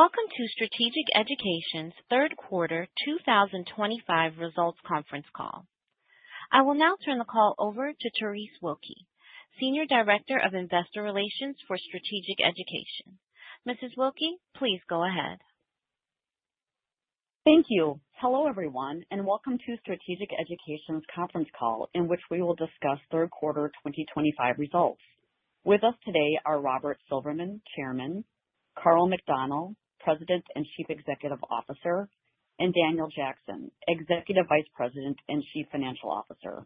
Welcome to Strategic Education's third quarter 2025 results conference call. I will now turn the call over to Therese Wilke, Senior Director of Investor Relations for Strategic Education. Mrs. Wilke, please go ahead. Thank you. Hello, everyone, and welcome to Strategic Education's conference call in which we will discuss third quarter 2025 results. With us today are Robert Silverman, Chairman, Karl McDonnell, President and Chief Executive Officer, and Daniel Jackson, Executive Vice President and Chief Financial Officer.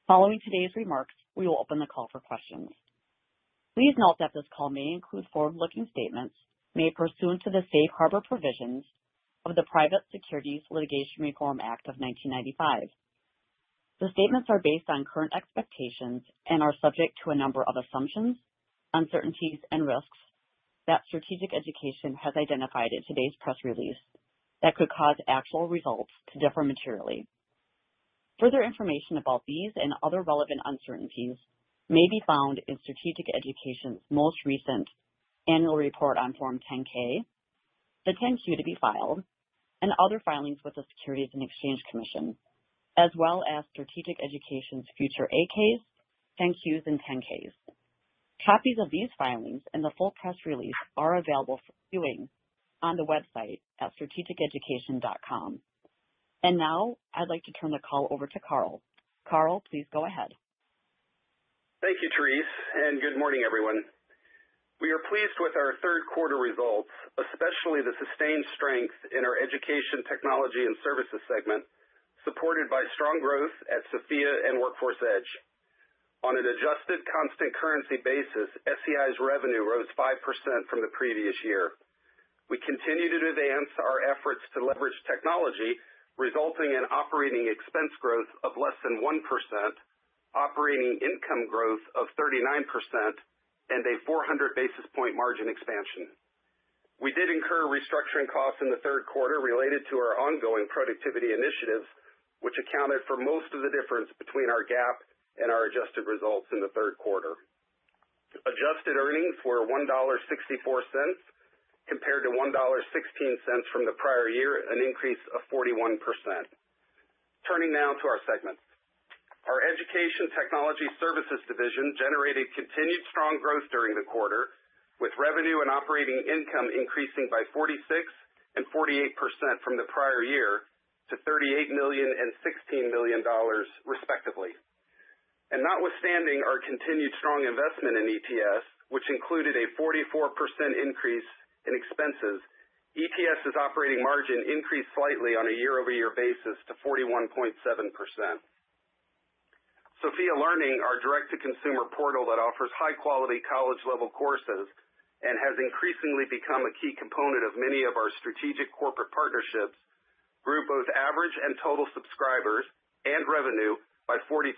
Following today's remarks, we will open the call for questions. Please note that this call may include forward-looking statements made pursuant to the Safe Harbor provisions of the Private Securities Litigation Reform Act of 1995. The statements are based on current expectations and are subject to a number of assumptions, uncertainties, and risks that Strategic Education has identified in today's press release that could cause actual results to differ materially. Further information about these and other relevant uncertainties may be found in Strategic Education's most recent annual report on Form 10-K, the 10-Q to be filed, and other filings with the Securities and Exchange Commission, as well as Strategic Education's future 8-Ks, 10-Qs, and 10-Ks. Copies of these filings and the full press release are available for viewing on the website at strategiceducation.com. And now, I'd like to turn the call over to Karl. Karl, please go ahead. Thank you, Therese, and good morning, everyone. We are pleased with our third quarter results, especially the sustained strength in our Education, Technology, and Services segment, supported by strong growth at Sophia and Workforce Edge. On an adjusted constant currency basis, SEI's revenue rose 5% from the previous year. We continue to advance our efforts to leverage technology, resulting in operating expense growth of less than 1%, operating income growth of 39%, and a 400 basis point margin expansion. We did incur restructuring costs in the third quarter related to our ongoing productivity initiatives, which accounted for most of the difference between our GAAP and our adjusted results in the third quarter. Adjusted earnings were $1.64 compared to $1.16 from the prior year, an increase of 41%. Turning now to our segments. Our Education, Technology, Services division generated continued strong growth during the quarter, with revenue and operating income increasing by 46% and 48% from the prior year to $38 million and $16 million, respectively. And notwithstanding our continued strong investment in ETS, which included a 44% increase in expenses, ETS's operating margin increased slightly on a year-over-year basis to 41.7%. Sophia Learning, our direct-to-consumer portal that offers high-quality college-level courses and has increasingly become a key component of many of our strategic corporate partnerships, grew both average and total subscribers and revenue by 42%,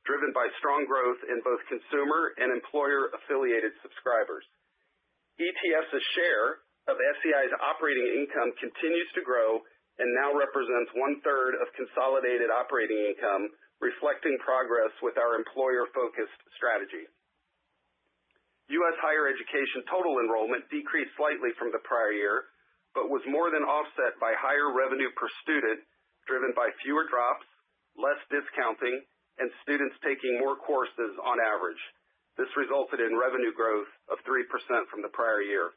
driven by strong growth in both consumer and employer-affiliated subscribers. ETS's share of SEI's operating income continues to grow and now represents 1/3 of consolidated operating income, reflecting progress with our employer-focused strategy. U.S. higher education total enrollment decreased slightly from the prior year, but was more than offset by higher revenue per student, driven by fewer drops, less discounting, and students taking more courses on average. This resulted in revenue growth of 3% from the prior year.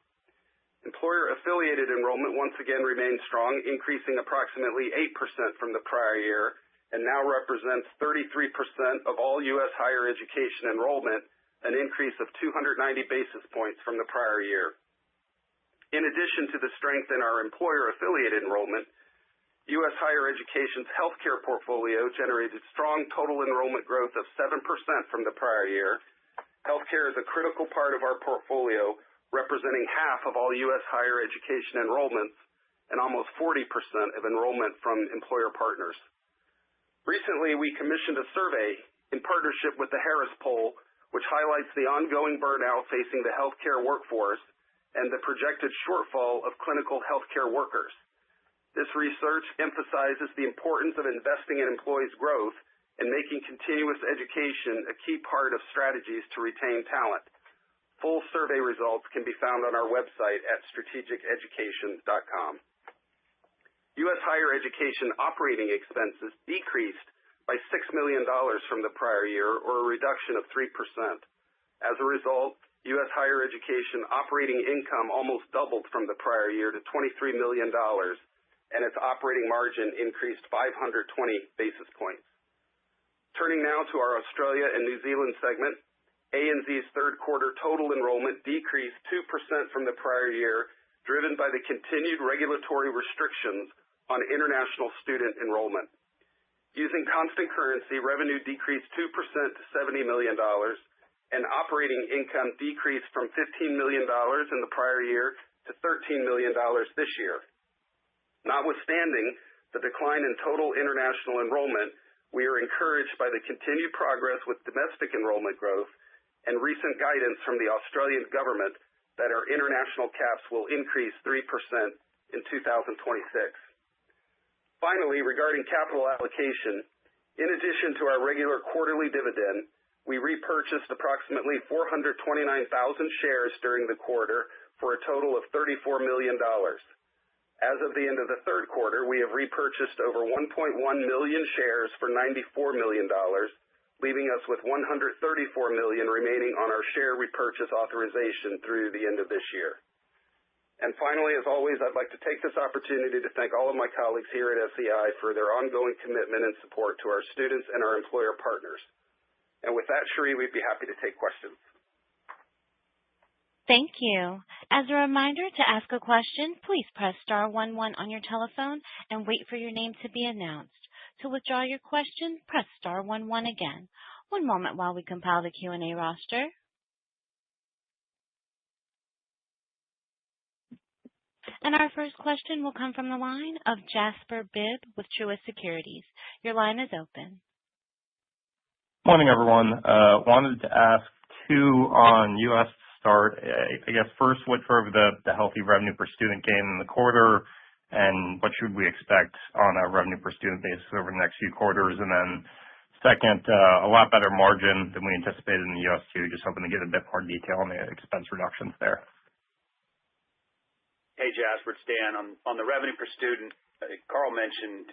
Employer-affiliated enrollment once again remained strong, increasing approximately 8% from the prior year, and now represents 33% of all U.S. higher education enrollment, an increase of 290 basis points from the prior year. In addition to the strength in our employer-affiliated enrollment, U.S. higher education's healthcare portfolio generated strong total enrollment growth of 7% from the prior year. Healthcare is a critical part of our portfolio, representing half of all U.S. higher education enrollments and almost 40% of enrollment from employer partners. Recently, we commissioned a survey in partnership with the Harris Poll, which highlights the ongoing burnout facing the healthcare workforce and the projected shortfall of clinical healthcare workers. This research emphasizes the importance of investing in employees' growth and making continuous education a key part of strategies to retain talent. Full survey results can be found on our website at strategiceducation.com. U.S. higher education operating expenses decreased by $6 million from the prior year, or a reduction of 3%. As a result, U.S. higher education operating income almost doubled from the prior year to $23 million, and its operating margin increased 520 basis points. Turning now to our Australia and New Zealand segment, ANZ's third quarter total enrollment decreased 2% from the prior year, driven by the continued regulatory restrictions on international student enrollment. Using constant currency, revenue decreased 2% to $70 million, and operating income decreased from $15 million in the prior year to $13 million this year. Notwithstanding the decline in total international enrollment, we are encouraged by the continued progress with domestic enrollment growth and recent guidance from the Australian government that our international caps will increase 3% in 2026. Finally, regarding capital allocation, in addition to our regular quarterly dividend, we repurchased approximately 429,000 shares during the quarter for a total of $34 million. As of the end of the third quarter, we have repurchased over 1.1 million shares for $94 million, leaving us with $134 million remaining on our share repurchase authorization through the end of this year. And finally, as always, I'd like to take this opportunity to thank all of my colleagues here at SEI for their ongoing commitment and support to our students and our employer partners. And with that, Cherie, we'd be happy to take questions. Thank you. As a reminder, to ask a question, please press star 11 on your telephone and wait for your name to be announced. To withdraw your question, press star 11 again. One moment while we compile the Q&A roster. And our first question will come from the line of Jasper Bibb with Truist Securities. Your line is open. Morning, everyone. Wanted to ask two on U.S. to start. I guess first, what drove the healthy revenue per student gain in the quarter, and what should we expect on a revenue per student basis over the next few quarters? And then second, a lot better margin than we anticipated in the U.S. too. Just hoping to get a bit more detail on the expense reductions there. Hey, Jasper, it's Dan. On the revenue per student, Carl mentioned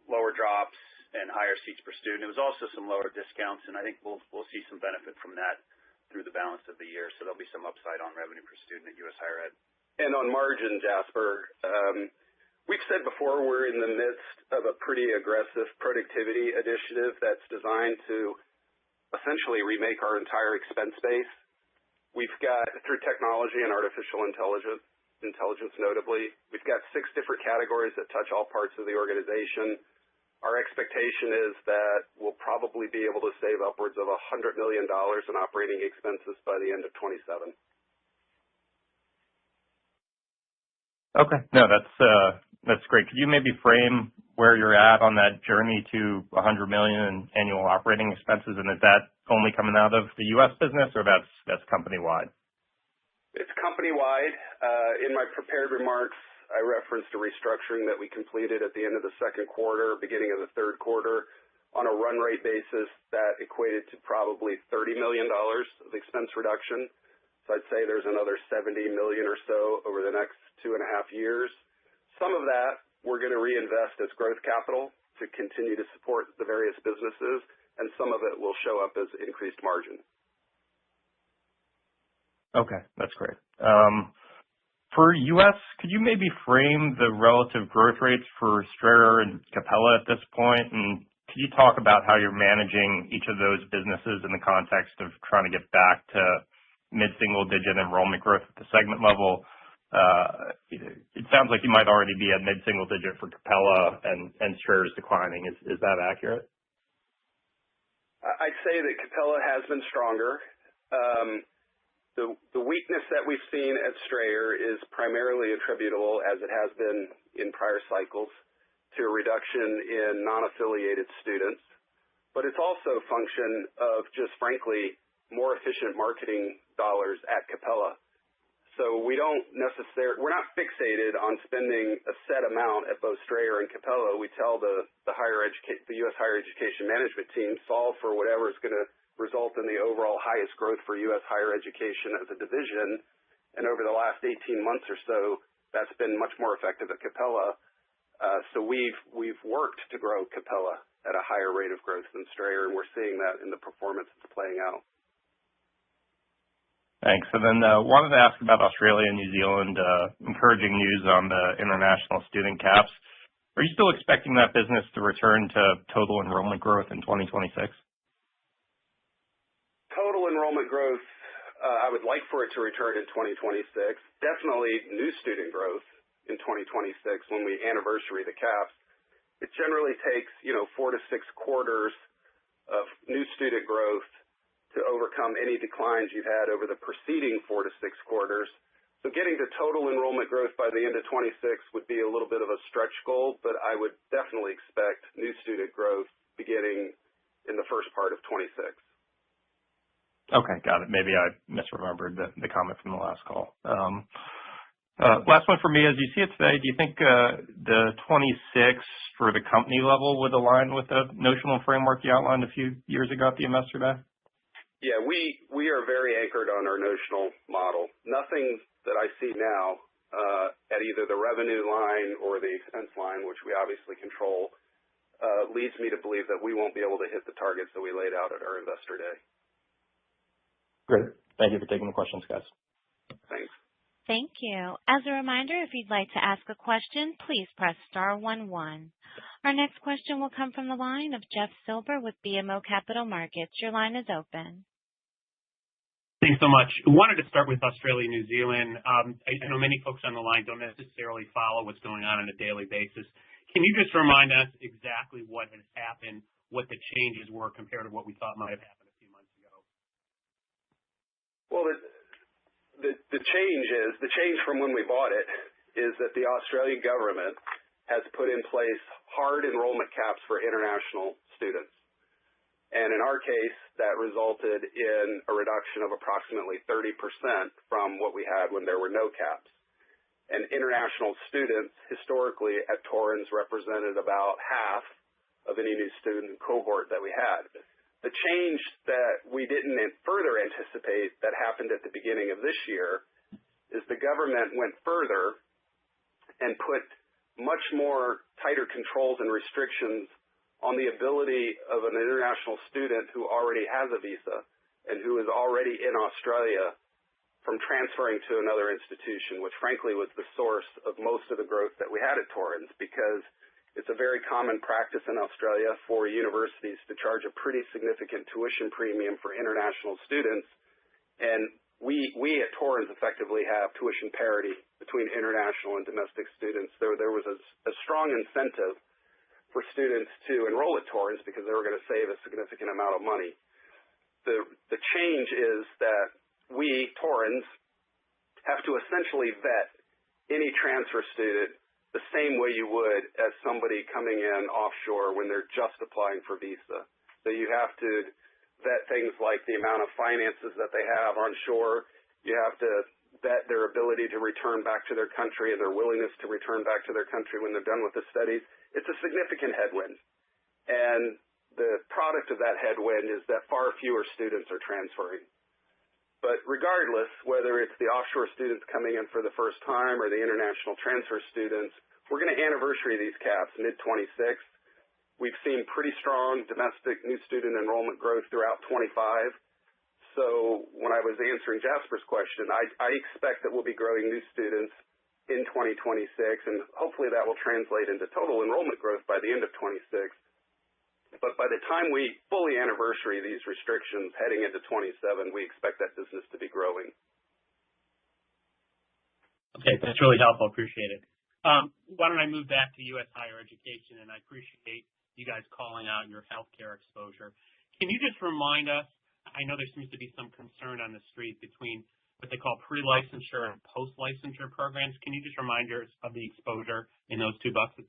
lower drops and higher seats per student. It was also some lower discounts, and I think we'll see some benefit from that through the balance of the year. So there'll be some upside on revenue per student at U.S. Higher Ed. And on margin, Jasper, we've said before we're in the midst of a pretty aggressive productivity initiative that's designed to essentially remake our entire expense base. We've got, through technology and artificial intelligence notably, we've got 6 different categories that touch all parts of the organization. Our expectation is that we'll probably be able to save upwards of $100 million in operating expenses by the end of 27. Okay. No, that's great. Could you maybe frame where you're at on that journey to $100 million in annual operating expenses, and is that only coming out of the U.S. business, or that's company-wide? It's company-wide. In my prepared remarks, I referenced a restructuring that we completed at the end of the second quarter, beginning of the third quarter. On a run rate basis, that equated to probably $30 million of expense reduction. So I'd say there's another $70 million or so over the next 2.5 years. Some of that we're going to reinvest as growth capital to continue to support the various businesses, and some of it will show up as increased margin. Okay, that's great. For U.S., could you maybe frame the relative growth rates for STRA and Capella at this point? And could you talk about how you're managing each of those businesses in the context of trying to get back to mid-single-digit enrollment growth at the segment level? It sounds like you might already be at mid-single-digit for Capella, and STRA is declining. Is that accurate? I'd say that Capella has been stronger. The weakness that we've seen at STRA is primarily attributable, as it has been in prior cycles, to a reduction in non-affiliated students. But it's also a function of just, frankly, more efficient marketing dollars at Capella. So we're not fixated on spending a set amount at both STRA and Capella. We tell the U.S. higher education management team, solve for whatever is going to result in the overall highest growth for U.S. higher education as a division. And over the last 18 months or so, that's been much more effective at Capella. So we've worked to grow Capella at a higher rate of growth than STRA, and we're seeing that in the performance that's playing out. Thanks. And then wanted to ask about Australia and New Zealand, encouraging news on the international student caps. Are you still expecting that business to return to total enrollment growth in 2026? Total enrollment growth, I would like for it to return in 2026. Definitely new student growth in 2026 when we anniversary the caps. It generally takes, 4 to 6 quarters of new student growth to overcome any declines you've had over the preceding 4 to 6 quarters. So getting to total enrollment growth by the end of 26 would be a little bit of a stretch goal, but I would definitely expect new student growth beginning in the first part of 26. Okay, got it. Maybe I misremembered the comment from the last call. Last one for me. As you see it today, do you think the 26 for the company level would align with the notional framework you outlined a few years ago at the Investor Day? Yeah, we are very anchored on our notional model. Nothing that I see now at either the revenue line or the expense line, which we obviously control, leads me to believe that we won't be able to hit the targets that we laid out at our Investor Day. Great. Thank you for taking the questions, guys. Thanks. Thank you. As a reminder, if you'd like to ask a question, please press star 11. Our next question will come from the line of Jeff Silber with BMO Capital Markets. Your line is open. Thanks so much. I wanted to start with Australia and New Zealand. I know many folks on the line don't necessarily follow what's going on a daily basis. Can you just remind us exactly what has happened, what the changes were compared to what we thought might have happened a few months ago? Well, the change from when we bought it is that the Australian government has put in place hard enrollment caps for international students. And in our case, that resulted in a reduction of approximately 30% from what we had when there were no caps. And international students historically at Torrens represented about half of any new student cohort that we had. The change that we didn't further anticipate that happened at the beginning of this year is the government went further and put much more tighter controls and restrictions on the ability of an international student who already has a visa and who is already in Australia from transferring to another institution, which frankly was the source of most of the growth that we had at Torrens, because it's a very common practice in Australia for universities to charge a pretty significant tuition premium for international students. And we at Torrens effectively have tuition parity between international and domestic students. There was a strong incentive for students to enroll at Torrens because they were going to save a significant amount of money. The change is that we, Torrens, have to essentially vet any transfer student the same way you would as somebody coming in offshore when they're just applying for visa. So you have to vet things like the amount of finances that they have on shore. You have to vet their ability to return back to their country and their willingness to return back to their country when they're done with the studies. It's a significant headwind. And the product of that headwind is that far fewer students are transferring. But regardless, whether it's the offshore students coming in for the first time or the international transfer students, we're going to anniversary these caps mid-26. We've seen pretty strong domestic new student enrollment growth throughout 25. So when I was answering Jasper's question, I expect that we'll be growing new students in 2026, and hopefully that will translate into total enrollment growth by the end of 26. But by the time we fully anniversary these restrictions heading into 27, we expect that business to be growing. Okay, that's really helpful. Appreciate it. Why don't I move back to U.S. higher education, and I appreciate you guys calling out your healthcare exposure. Can you just remind us, I know there seems to be some concern on the street between what they call pre-licensure and post-licensure programs. Can you just remind us of the exposure in those two buckets?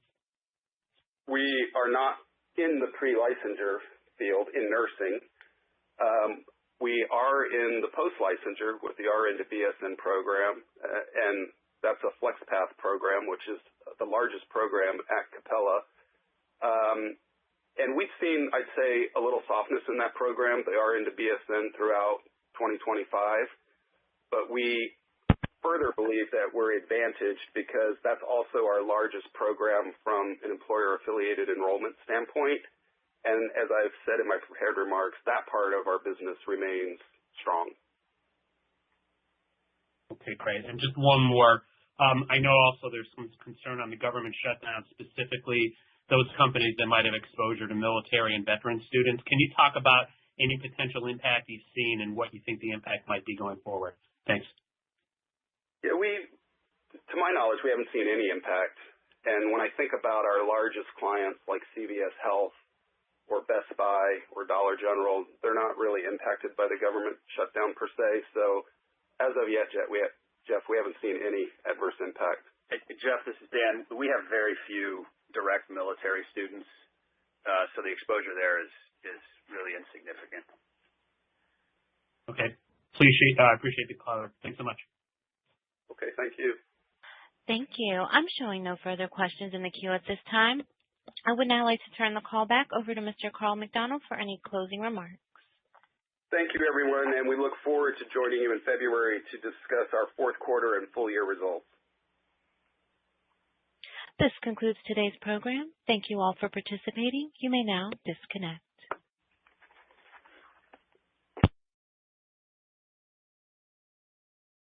We are not in the pre-licensure field in nursing. We are in the post-licensure with the RN to BSN program, and that's a FlexPath program, which is the largest program at Capella. And we've seen, I'd say, a little softness in that program. They are into BSN throughout 2025, but we further believe that we're advantaged because that's also our largest program from an employer-affiliated enrollment standpoint. And as I've said in my prepared remarks, that part of our business remains strong. Okay, great. And just one more. I know also there's some concern on the government shutdown, specifically those companies that might have exposure to military and veteran students. Can you talk about any potential impact you've seen and what you think the impact might be going forward? Thanks. Yeah, to my knowledge, we haven't seen any impact. And when I think about our largest clients like CVS Health or Best Buy or Dollar General, they're not really impacted by the government shutdown per se. So as of yet, Jeff, we haven't seen any adverse impact. Hey, Jeff, this is Dan. We have very few direct military students, so the exposure there is really insignificant. Okay. I appreciate the call. Thanks so much. Okay, thank you. Thank you. I'm showing no further questions in the queue at this time. I would now like to turn the call back over to Mr. Carl McDonald for any closing remarks. Thank you, everyone, and we look forward to joining you in February to discuss our fourth quarter and full year results. This concludes today's program. Thank you all for participating. You may now disconnect.